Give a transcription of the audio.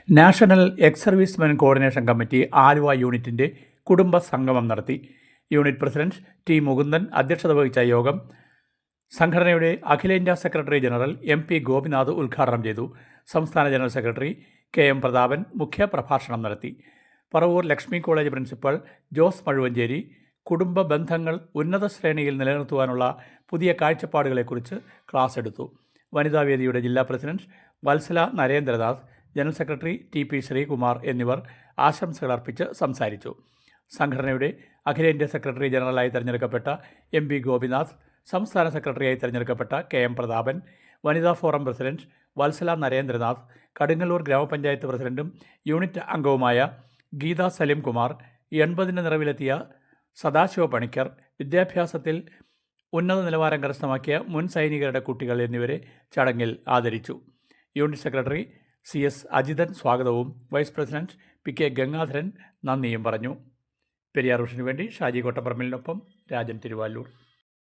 National ex servicemen coordination committee Aluva യൂണിറ്റിൻ്റെ കുടുംബ സംഗമം നടത്തി. യൂണിറ്റ് പ്രസിഡന്റ് ടി മുകുന്ദൻ അധ്യക്ഷത വഹിച്ച യോഗം സംഘടനയുടെ അഖിലേന്ത്യാ സെക്രട്ടറി ജനറൽ MP ഗോപിനാഥ് ഉദ്ഘാടനം ചെയ്തു. സംസ്ഥാന ജനറൽ സെക്രട്ടറി KM പ്രതാപൻ മുഖ്യപ്രഭാഷണം നടത്തി. പറവൂർ ലക്ഷ്മി കോളേജ് പ്രിൻസിപ്പൽ ജോസ് മഴുവഞ്ചേരി കുടുംബ ബന്ധങ്ങൾ ഉന്നത ശ്രേണിയിൽ നിലനിർത്തുവാനുള്ള പുതിയ കാഴ്ചപ്പാടുകളെക്കുറിച്ച് ക്ലാസ് എടുത്തു. വനിതാവേദിയുടെ ജില്ലാ president Valsala Narendranath, general secretary TP Sreekumar എന്നിവർ ആശംസകൾ അർപ്പിച്ച് സംസാരിച്ചു. സംഘടനയുടെ അഖിലേന്ത്യാ സെക്രട്ടറി ജനറലായി തിരഞ്ഞെടുക്കപ്പെട്ട MP ഗോപിനാഥ്, സംസ്ഥാന സെക്രട്ടറിയായി തിരഞ്ഞെടുക്കപ്പെട്ട KM പ്രതാപൻ, വനിതാ ഫോറം പ്രസിഡന്റ് വത്സല നരേന്ദ്രനാഥ്, കടുങ്ങല്ലൂർ ഗ്രാമപഞ്ചായത്ത് പ്രസിഡന്റും യൂണിറ്റ് അംഗവുമായ ഗീത സലിംകുമാർ, 80ന് നിറവിലെത്തിയ സദാശിവ പണിക്കർ, വിദ്യാഭ്യാസത്തിൽ ഉന്നത നിലവാരം കരസ്ഥമാക്കിയ മുൻ സൈനികരുടെ കുട്ടികൾ എന്നിവരെ ചടങ്ങിൽ ആദരിച്ചു. യൂണിറ്റ് സെക്രട്ടറി CS അജിതൻ സ്വാഗതവും വൈസ് പ്രസിഡന്റ് PK ഗംഗാധരൻ നന്ദിയും പറഞ്ഞു. പെരിയാർ വിഷനു വേണ്ടി ഷാജി കോട്ടപ്പറമ്പിലിനൊപ്പം രാജൻ തിരുവാലൂർ.